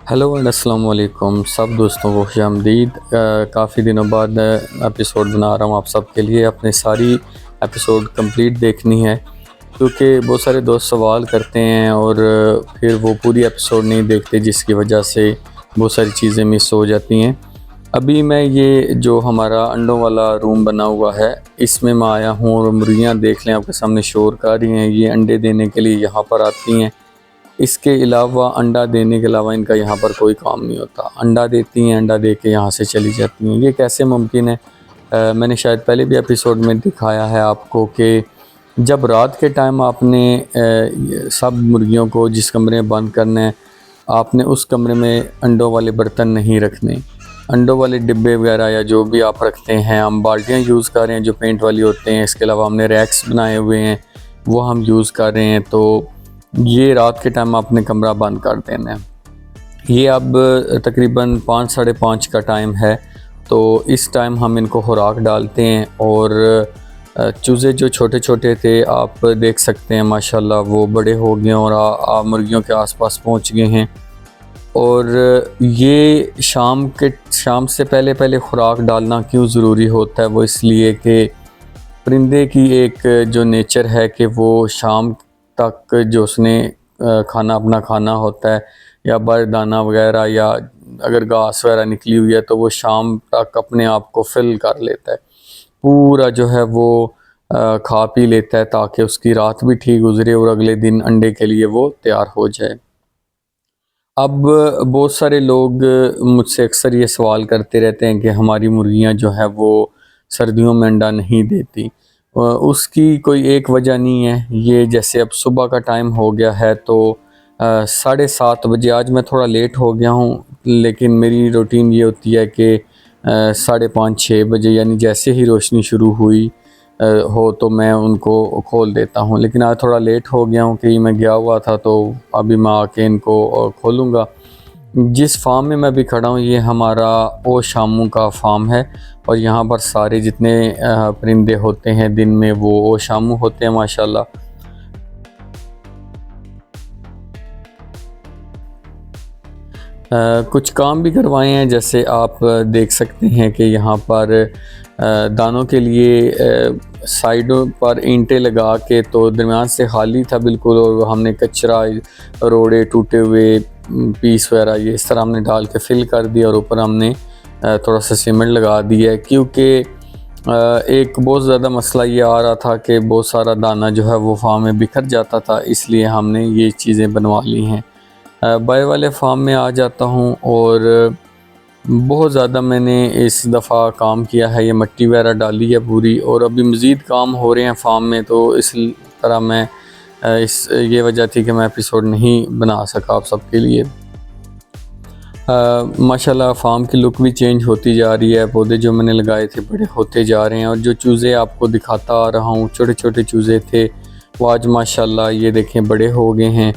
Hello and अस्सलाम वालेकुम सब दोस्तों को खुशामदीद। काफ़ी दिनों बाद एपिसोड बना रहा हूँ आप सब के लिए। अपने सारी एपिसोड कंप्लीट देखनी है क्योंकि बहुत सारे दोस्त सवाल करते हैं और फिर वो पूरी एपिसोड नहीं देखते, जिसकी वजह से बहुत सारी चीज़ें मिस हो जाती हैं। अभी मैं ये जो हमारा अंडों वाला रूम बना हुआ है इसमें मैं आया हूँ और मुर्गियाँ देख लें आपके सामने शोर कर रही हैं। ये अंडे देने के लिए यहाँ पर आती हैं। इसके अलावा अंडा देने के अलावा इनका यहाँ पर कोई काम नहीं होता। अंडा देती हैं, अंडा दे के यहाँ से चली जाती हैं। ये कैसे मुमकिन है? मैंने शायद पहले भी एपिसोड में दिखाया है आपको कि जब रात के टाइम आपने सब मुर्गियों को जिस कमरे में बंद करना है, आपने उस कमरे में अंडों वाले बर्तन नहीं रखने। अंडों वाले डिब्बे वगैरह या जो भी आप रखते हैं, हम बाल्टियाँ यूज़ कर रहे हैं जो पेंट वाली होते हैं। इसके अलावा हमने रैक्स बनाए हुए हैं, वो हम यूज़ कर रहे हैं। तो ये रात के टाइम आपने कमरा बंद कर देना है। ये अब तकरीबन 5 साढ़े 5 का टाइम है। तो इस टाइम हम इनको खुराक डालते हैं और चूज़े जो छोटे छोटे थे आप देख सकते हैं माशाल्लाह वो बड़े हो गए और मुर्गियों के आसपास पहुंच गए हैं। और ये शाम से पहले पहले खुराक डालना क्यों ज़रूरी होता है? वो इसलिए कि परिंदे की एक जो नेचर है कि वो शाम तक जो उसने खाना अपना खाना होता है या बर दाना वगैरह या अगर घास वगैरह निकली हुई है तो वो शाम तक अपने आप को फिल कर लेता है, पूरा जो है वो खा पी लेता है ताकि उसकी रात भी ठीक गुजरे और अगले दिन अंडे के लिए वो तैयार हो जाए। अब बहुत सारे लोग मुझसे अक्सर ये सवाल करते रहते हैं कि हमारी मुर्गियां जो है वो सर्दियों में अंडा नहीं देती। उसकी कोई एक वजह नहीं है। ये जैसे अब सुबह का टाइम हो गया है तो 7:30 बजे, आज मैं थोड़ा लेट हो गया हूँ लेकिन मेरी रूटीन ये होती है कि 5:30-6 बजे यानी जैसे ही रोशनी शुरू हुई हो तो मैं उनको खोल देता हूँ। लेकिन आज थोड़ा लेट हो गया हूँ कि मैं गया हुआ था, तो अभी मैं आके इनको खोलूँगा। जिस फार्म में मैं अभी खड़ा हूँ ये हमारा ओ शामू का फार्म है और यहाँ पर सारे जितने परिंदे होते हैं दिन में वो ओ शामू होते हैं माशाल्लाह। कुछ काम भी करवाए हैं, जैसे आप देख सकते हैं कि यहाँ पर दानों के लिए साइडों पर ईंटें लगा के, तो दरमियान से खाली था बिल्कुल और हमने कचरा, रोड़े, टूटे हुए पीस वगैरह ये इस तरह हमने डाल के फिल कर दिया और ऊपर हमने थोड़ा सा सीमेंट लगा दिया है। क्योंकि एक बहुत ज़्यादा मसला ये आ रहा था कि बहुत सारा दाना जो है वो फार्म में बिखर जाता था, इसलिए हमने ये चीज़ें बनवा ली हैं। बाय वाले फार्म में आ जाता हूँ और बहुत ज़्यादा मैंने इस दफ़ा काम किया है, ये मिट्टी वगैरह डाली है पूरी और अभी मज़ीद काम हो रहे हैं फार्म में। तो इस तरह मैं ये वजह थी कि मैं एपिसोड नहीं बना सका आप सबके लिए। माशाल्लाह फार्म की लुक भी चेंज होती जा रही है। पौधे जो मैंने लगाए थे बड़े होते जा रहे हैं और जो चूज़े आपको दिखाता आ रहा हूँ, छोटे छोटे चूज़े थे, वो आज माशाल्लाह ये देखें बड़े हो गए हैं।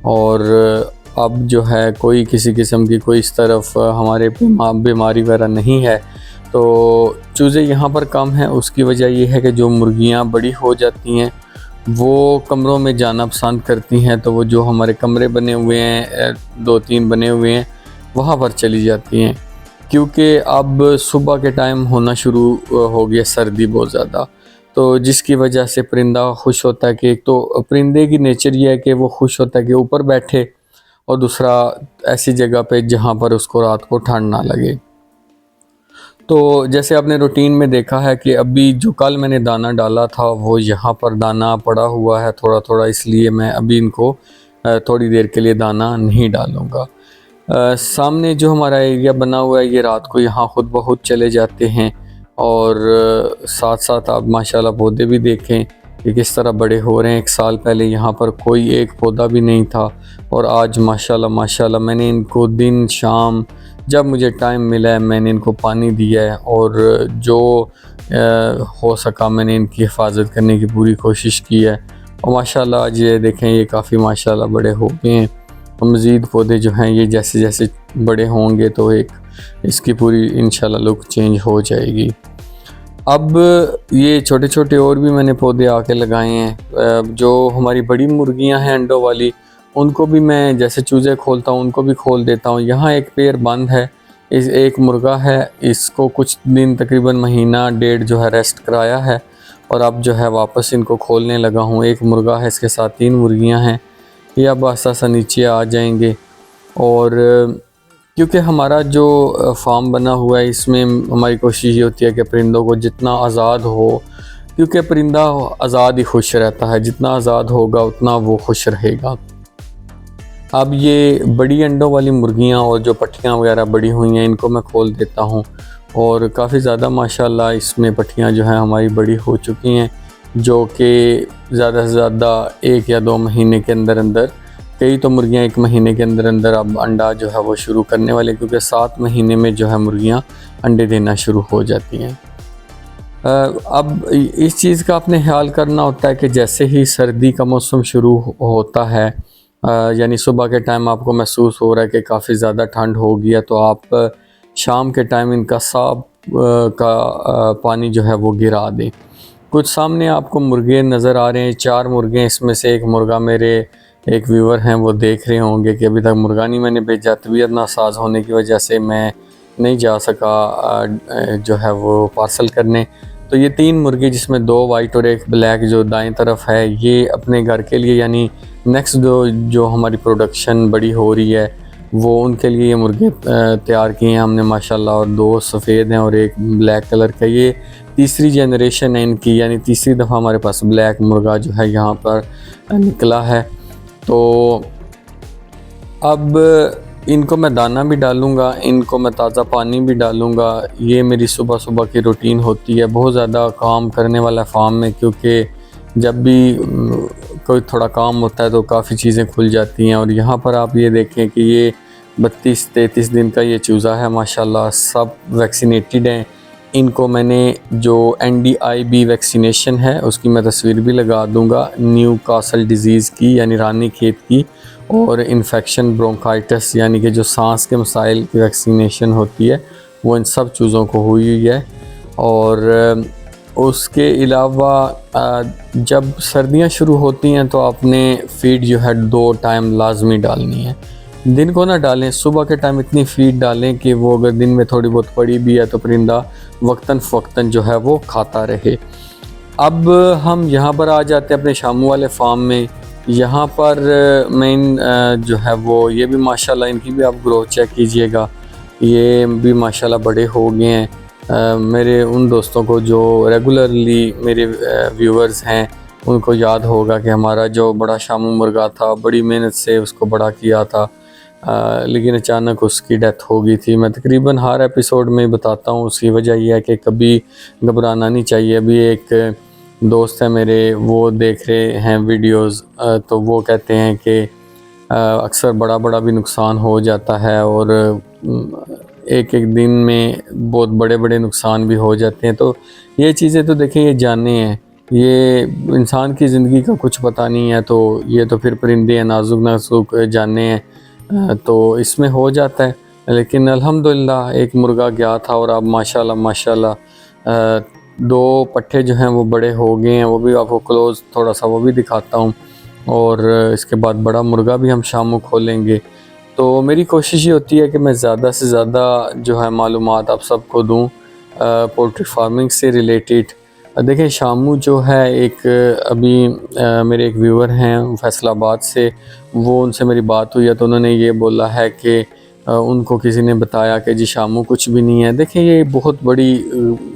और अब जो है कोई किसी किस्म की कोई इस तरफ हमारे बीमारी वगैरह नहीं है। तो चूज़े यहाँ पर कम हैं, उसकी वजह ये है कि जो मुर्गियाँ बड़ी हो जाती हैं वो कमरों में जाना पसंद करती हैं। तो वो जो हमारे कमरे बने हुए हैं 2-3 बने हुए हैं वहाँ पर चली जाती हैं। क्योंकि अब सुबह के टाइम होना शुरू हो गया सर्दी बहुत ज़्यादा, तो जिसकी वजह से परिंदा खुश होता है कि एक तो परिंदे की नेचर ये है कि वो खुश होता है कि ऊपर बैठे और दूसरा ऐसी जगह पे जहाँ पर उसको रात को ठंड ना लगे। तो जैसे आपने रूटीन में देखा है कि अभी जो कल मैंने दाना डाला था वो यहाँ पर दाना पड़ा हुआ है थोड़ा थोड़ा, इसलिए मैं अभी इनको थोड़ी देर के लिए दाना नहीं डालूँगा। सामने जो हमारा एरिया बना हुआ है ये रात को यहाँ खुद ब खुद चले जाते हैं। और साथ साथ आप माशाल्लाह पौधे भी देखें कि किस तरह बड़े हो रहे हैं। 1 साल पहले यहाँ पर कोई एक पौधा भी नहीं था और आज माशाल्लाह माशाल्लाह मैंने इनको दिन शाम जब मुझे टाइम मिला है मैंने इनको पानी दिया है और जो हो सका मैंने इनकी हिफाजत करने की पूरी कोशिश की है। और माशाल्लाह आज ये देखें ये काफ़ी माशाल्लाह बड़े हो गए हैं। और मज़ीद पौधे जो हैं ये जैसे जैसे बड़े होंगे तो एक इसकी पूरी इंशाल्लाह लुक चेंज हो जाएगी। अब ये छोटे छोटे और भी मैंने पौधे आके लगाए हैं। जो हमारी बड़ी मुर्गियां हैं अंडों वाली उनको भी मैं जैसे चूज़े खोलता हूँ उनको भी खोल देता हूँ। यहाँ एक पेयर बंद है, इस एक मुर्गा है, इसको कुछ दिन तकरीबन महीना डेढ़ जो है रेस्ट कराया है और अब जो है वापस इनको खोलने लगा हूँ। एक मुर्गा है, इसके साथ 3 मुर्गियाँ हैं, ये अब आस्ता-आस्ता नीचे आ जाएंगे। और क्योंकि हमारा जो फार्म बना हुआ है इसमें हमारी कोशिश ये होती है कि परिंदों को जितना आज़ाद हो, क्योंकि परिंदा आज़ाद ही खुश रहता है, जितना आज़ाद होगा उतना वो खुश रहेगा। अब ये बड़ी अंडों वाली मुर्गियां और जो पट्टियां वगैरह बड़ी हुई हैं इनको मैं खोल देता हूं और काफ़ी ज़्यादा माशाल्लाह इसमें पट्टियां जो हैं हमारी बड़ी हो चुकी हैं, जो कि ज़्यादा से ज़्यादा 1 या 2 महीने के अंदर अंदर, कई तो मुर्गियां 1 महीने के अंदर अंदर अब अंडा जो है वो शुरू करने वाले, क्योंकि 7 महीने में जो है मुर्गियाँ अंडे देना शुरू हो जाती हैं। अब इस चीज़ का आपने ख्याल करना होता है कि जैसे ही सर्दी का मौसम शुरू होता है, यानी सुबह के टाइम आपको महसूस हो रहा है कि काफ़ी ज़्यादा ठंड हो गया, तो आप शाम के टाइम इनका साफ का पानी जो है वो गिरा दें। कुछ सामने आपको मुर्गे नज़र आ रहे हैं, 4 मुर्गे, इसमें से एक मुर्गा मेरे एक व्यूवर हैं वो देख रहे होंगे कि अभी तक मुर्गा नहीं मैंने भेजा, तबीयत नासाज होने की वजह से मैं नहीं जा सका जो है वो पार्सल करने। तो ये 3 मुर्गे जिसमें 2 वाइट और 1 ब्लैक जो दाएं तरफ है, ये अपने घर के लिए यानी नेक्स्ट जो हमारी प्रोडक्शन बड़ी हो रही है वो उनके लिए ये मुर्गे तैयार किए हैं हमने माशाल्लाह। और 2 सफ़ेद हैं और 1 ब्लैक कलर का। ये तीसरी जनरेशन है इनकी, यानी तीसरी दफ़ा हमारे पास ब्लैक मुर्गा जो है यहाँ पर निकला है। तो अब इनको मैं दाना भी डालूँगा, इनको मैं ताज़ा पानी भी डालूँगा। ये मेरी सुबह सुबह की रूटीन होती है। बहुत ज़्यादा काम करने वाला फार्म में, क्योंकि जब भी कोई थोड़ा काम होता है तो काफ़ी चीज़ें खुल जाती हैं। और यहाँ पर आप ये देखें कि ये 32-33 दिन का ये चूज़ा है माशाल्लाह, सब वैक्सीनेटेड हैं। इनको मैंने जो NDIB वैक्सीनेशन है उसकी मैं तस्वीर भी लगा दूँगा, न्यू कासल डिज़ीज़ की यानी रानी खेत की, और इन्फेक्शन ब्रोंकाइटिस यानी कि जो सांस के मसाइल की वैक्सीनेशन होती है वो इन सब चीज़ों को हुई हुई है। और उसके अलावा जब सर्दियां शुरू होती हैं तो आपने फीड जो है 2 टाइम लाजमी डालनी है। दिन को ना डालें, सुबह के टाइम इतनी फीड डालें कि वो अगर दिन में थोड़ी बहुत पड़ी भी है तो परिंदा वक्तन फ़वक्तन जो है वो खाता रहे। अब हम यहाँ पर आ जाते हैं अपने शामू वाले फार्म में। यहाँ पर मैं जो है वो ये भी माशाल्लाह, इनकी भी आप ग्रोथ चेक कीजिएगा, ये भी माशाल्लाह बड़े हो गए हैं। मेरे उन दोस्तों को जो रेगुलरली मेरे व्यूअर्स हैं उनको याद होगा कि हमारा जो बड़ा शामू मुर्गा था, बड़ी मेहनत से उसको बड़ा किया था, लेकिन अचानक उसकी डेथ हो गई थी। मैं तकरीबन हर एपिसोड में बताता हूँ, उसकी वजह यह है कि कभी घबराना नहीं चाहिए। अभी एक दोस्त है मेरे, वो देख रहे हैं वीडियोस, तो वो कहते हैं कि अक्सर बड़ा बड़ा भी नुकसान हो जाता है और एक एक दिन में बहुत बड़े बड़े नुकसान भी हो जाते हैं। तो ये चीज़ें तो देखें, ये जाने हैं, ये इंसान की ज़िंदगी का कुछ पता नहीं है, तो ये तो फिर परिंदे हैं, नाजुक नाजुक जाने हैं, तो इसमें हो जाता है। लेकिन अल्हम्दुलिल्लाह एक मुर्गा गया था और अब माशाल्लाह माशाल्लाह 2 पट्ठे जो हैं वो बड़े हो गए हैं। वो भी आपको क्लोज़ थोड़ा सा वो भी दिखाता हूँ। और इसके बाद बड़ा मुर्गा भी हम शाम को खोलेंगे। तो मेरी कोशिश ये होती है कि मैं ज़्यादा से ज़्यादा जो है मालूमात आप सबको दूँ पोल्ट्री फार्मिंग से रिलेटेड। देखिए शामू जो है एक अभी मेरे एक व्यूअर हैं फैसलाबाद से, वो उनसे मेरी बात हुई है तो उन्होंने ये बोला है कि उनको किसी ने बताया कि जी शामू कुछ भी नहीं है। देखिए ये बहुत बड़ी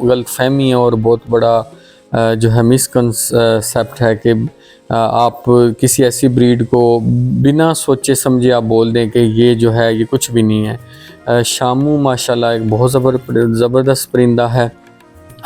गलतफहमी है और बहुत बड़ा जो है मिसकंसेप्ट है कि आप किसी ऐसी ब्रीड को बिना सोचे समझे आप बोल दें कि ये जो है ये कुछ भी नहीं है। शामू माशाल्लाह एक बहुत ज़बरदस्त परिंदा है,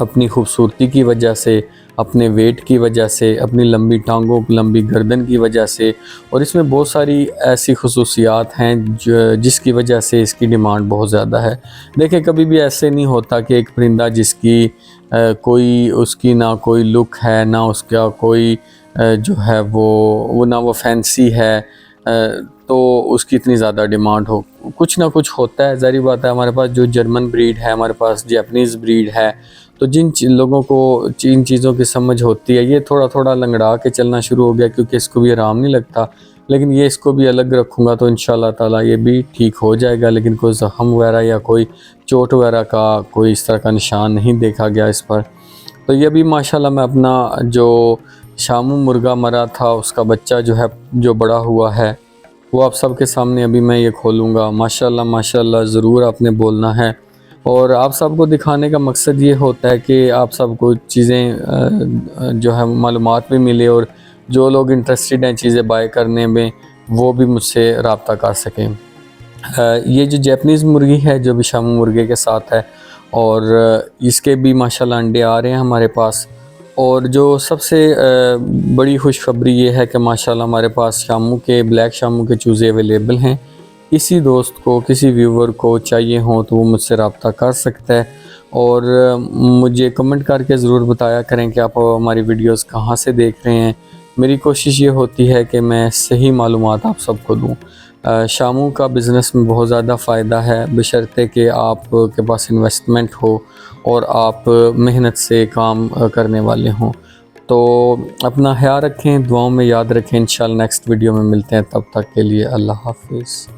अपनी खूबसूरती की वजह से, अपने वेट की वजह से, अपनी लंबी टांगों, लंबी गर्दन की वजह से, और इसमें बहुत सारी ऐसी खसूसियात हैं जिसकी वजह से इसकी डिमांड बहुत ज़्यादा है। देखिए कभी भी ऐसे नहीं होता कि एक परिंदा जिसकी कोई उसकी ना कोई लुक है, ना उसका कोई जो है वो ना वो फैंसी है, तो उसकी इतनी ज़्यादा डिमांड हो। कुछ ना कुछ होता है, ज़ाहिर बात है। हमारे पास जो जर्मन ब्रीड है, हमारे पास जैपनीज़ ब्रीड है, तो जिन लोगों को इन चीज़ों की समझ होती है, ये थोड़ा थोड़ा लंगड़ा के चलना शुरू हो गया क्योंकि इसको भी आराम नहीं लगता। लेकिन ये इसको भी अलग रखूँगा तो इंशाल्लाह ताला ये भी ठीक हो जाएगा। लेकिन कोई ज़ख़म वगैरह या कोई चोट वगैरह का कोई इस तरह का निशान नहीं देखा गया इस पर। तो ये भी माशाल्लाह मैं अपना जो शामू मुर्गा मरा था उसका बच्चा जो है जो बड़ा हुआ है वो आप सबके सामने अभी मैं ये खोलूँगा। माशाल्लाह माशाल्लाह ज़रूर आपने बोलना है। और आप सबको दिखाने का मकसद ये होता है कि आप सबको चीज़ें जो है मालूमात भी मिले और जो लोग इंटरेस्टेड हैं चीज़ें बाय करने में वो भी मुझसे रब्ता कर सकें। ये जो जैपनीज़ मुर्गी है जो भी शामू मुर्गे के साथ है और इसके भी माशाल्लाह अंडे आ रहे हैं हमारे पास। और जो सबसे बड़ी खुशखबरी ये है कि माशाल्लाह हमारे पास शामू के ब्लैक शामू के चूज़े अवेलेबल हैं। किसी दोस्त को किसी व्यूवर को चाहिए हो तो वो मुझसे रब्ता कर सकता है। और मुझे कमेंट करके ज़रूर बताया करें कि आप हमारी वीडियोस कहाँ से देख रहे हैं। मेरी कोशिश ये होती है कि मैं सही मालूमात आप सबको दूँ। शामू का बिज़नेस में बहुत ज़्यादा फ़ायदा है बशर्ते कि आप के पास इन्वेस्टमेंट हो और आप मेहनत से काम करने वाले हों। तो अपना ख्याल रखें, दुआओं में याद रखें। इंशाल्लाह नेक्स्ट वीडियो में मिलते हैं, तब तक के लिए अल्लाह हाफ़िज़।